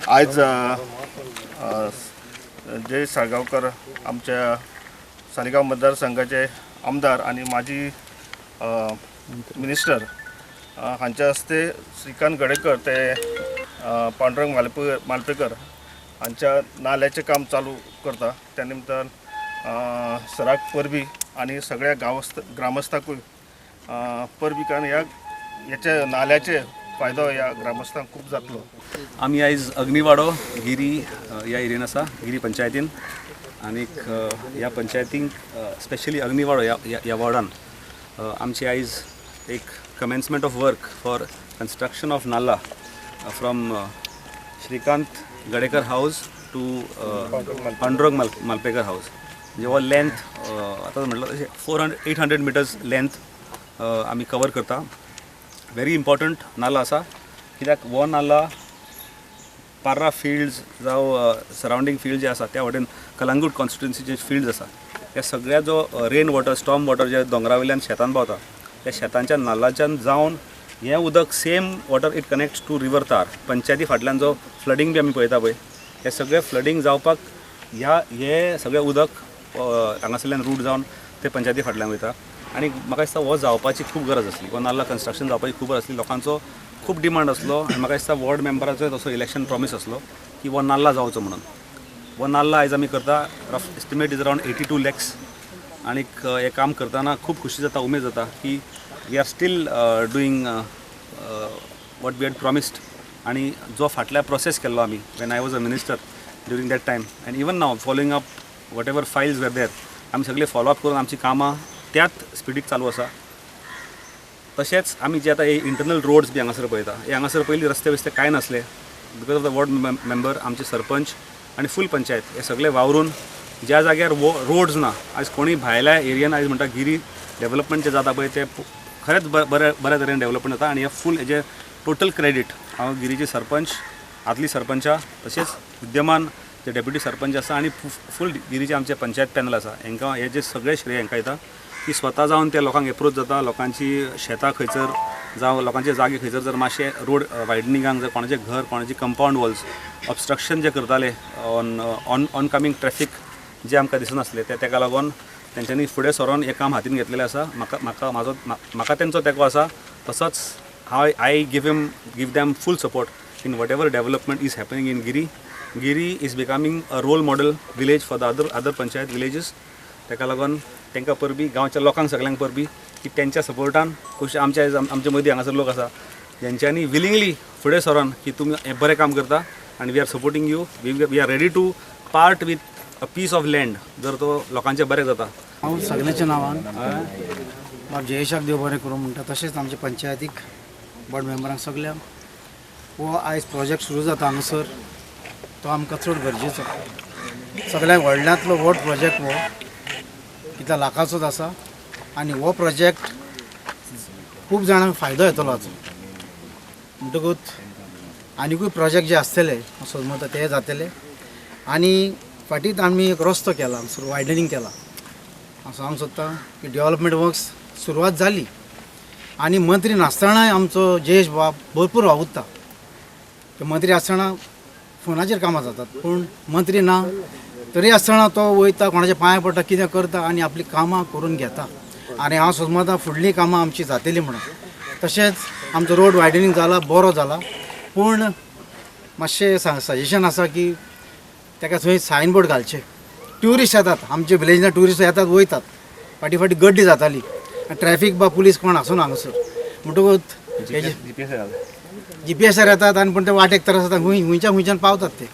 आज जय साळगावकर आमच्या सालिगाव मतदारसंघाचे आमदार आणि माजी मिनिस्टर हांच्या हस्ते श्रीकांत गडेकर ते पांडुरंग मालपेकर हांच्या नाल्याचे काम चालू करता त्या निमतान सराक परबी आणि सगळ्या ग्रामस्थांकूय परबी कारण याच्या नाल्याचे फायदो या ग्रामस्थांक खूप जातलो. आम्ही आज अग्निवाडो गिरी या एरियन आसा गिरी पंचायतीन आणि या पंचायतीन स्पेशली अग्निवाडो या वॉर्डान आमची आज एक commencement of work for construction of नाला from Shrikant Gadekar house to Pandurang Malpekar house जेव्हा लेंथ आता म्हटलं 800 मीटर्स लेंथ आम्ही कवर करता. व्हेरी इम्पॉर्टंट नाला असा कित्याक वो नाला पार्रा फिल्ड्स जावं सरावंडींग फिल्ड जे आसा त्या वाटेन कलंगूट कॉन्स्टिट्युएन्सीचे फिल्ड्स आसा त्या सगळ्या जो रेन वॉटर स्टॉर्म वॉटर जे दोंगरावयल्यान शेतान पावता त्या शेतांच्या नालाच्यान जावन हें उदक same water it connects to river तार पंचायती फाटल्यान जो फ्लडींग बी आमी पळयता पळय हे सगळें फ्लडींग जावपाक हे सगळें उदक हांगासरल्यान रूट जावन ते पंचायती फाटल्यान वयता. आणि म्हाका दिसता हो जावपाची खूब गरज आसली हो नाल्ला कन्स्ट्रक्शन जावपाची खूब गरज आसली. लोकांचो खूब डिमांड आसलो आनी म्हाका दिसता वॉर्ड मेंबराचो तसो इलेक्शन प्रॉमीस आसलो की हो नाल्ला जावचो म्हणून. हो नाल्ला आयज आमी करता rough estimate is around 82 lakhs आणि हे काम करतना खूब खुशी जाता उमेद जाता की we are still doing what we had promised. आणि जो फाटल्या प्रोसेस केल्लो आमी when I was a minister during that time and even now following up whatever files were there आमी सगळे फॉलोअप करून आमची कामां त्याच स्पिडीक चालू आसा. तशेंच आमी जे आतां हे इंटरनल रोड्स बी हांगासर पळयता हे हांगासर पयलीं रस्ते बिस्ते कांय नासले because of the ward member आमचे सरपंच आनी फूल पंचायत हे सगळे वावरून ज्या जाग्यार रोड्स ना आयज कोणी भायल्या एरियन आयज म्हणटा गिरी डेव्हलपमेंट जे जाता पळय ते खरेंच बऱ्या तरेन डेव्हलपमेंट जाता आणि हे फूल हेजे टोटल क्रेडीट हांव गिरीचे सरपंच आदली सरपंचा तशेंच विद्यमान जे डेप्युटी सरपंच आसा आणि फूल गिरीचे आमचे पंचायत पॅनल आसा हांकां हे जे सगळे श्रेय हांकां येता की स्वता जावन ते लोकांक एप्रोच जाता. लोकांची शेतां खंयसर जावं लोकांचे जागे खंयसर जर मातशे रोड वायडनिंगाक जर कोणाचें घर कोणाची कंपाऊंड वॉल्स ऑबस्ट्रक्शन जे करताले ऑन कमिंग ट्रॅफिक जे आमकां दिसनासले तेका लागून तेंच्यांनी फुडें सरोन हें काम हातीन घेतलेलें आसा. म्हाका तेंचो तेंको आसा. तसोच I give them full support in whatever development is happening in Giri. Giri is becoming a role model village for the other panchayat villages. तेका लागून तांकां परबी गांवच्या लोकांक सगळ्यांक परबी की तेंच्या सपोर्टान खुशी आमचे मदीं हांगासर लोक आसा जेंच्यांनी विलिंगली फुडें सरोन की तुमी हें बरें काम करता आनी we are supporting you we are ready to part with a piece of land जर तो लोकांचें बरें जाता. हांव सगळ्यांच्या नांवान बाब जयेशाक देव बरें करूं म्हणटा. तशेंच आमच्या पंचायतीक वॉर्ड मेंबरांक सगळ्यांक हो आयज प्रोजेक्ट सुरू जाता हांगासर तो आमकां चड गरजेचो. सगळ्यांक व्हडल्यांतलो व्हड प्रोजेक्ट हो कितल्या लाखाचोच आसा आनी हो प्रोजेक्ट खूब जाणांक फायदो येतलो हाचो. म्हणटकूच आनिकूय प्रोजेक्ट जे आसतले सोदमता ते जातले. आनी फाटींत आमी एक रस्तो केला हांगासर वायडनींग केला. हांव सांगूंक सोदतां की डेव्हलपमेंट वर्क्स सुरवात जाली आनी मंत्री नासतनाय आमचो जयेश बाब भरपूर वावुरता. मंत्री आसतना फोनाचेर कामां जातात पूण मंत्री ना तरी आसतना तो वयता कोणाचे पांय पडटा कितें करता आनी आपली कामां करून घेता. आनी हांव सोदमतां फुडलीं कामां आमची जातलीं म्हणून. तशेंच आमचो रोड वायडनींग जाला बरो जाला पूण मातशें सजेशन आसा की ताका थंय सायनबोर्ड घालचे. ट्युरिस्ट येतात आमचे विलेजांत ट्युरिस्ट येतात वयतात फाटी गड्डी जाताली ट्रॅफीक बा पुलीस कोण आसून हांगासर म्हणटकूच GPS येतात आनी पूण ते वाटेक त्रास जाता खंयच्यान पावतात ते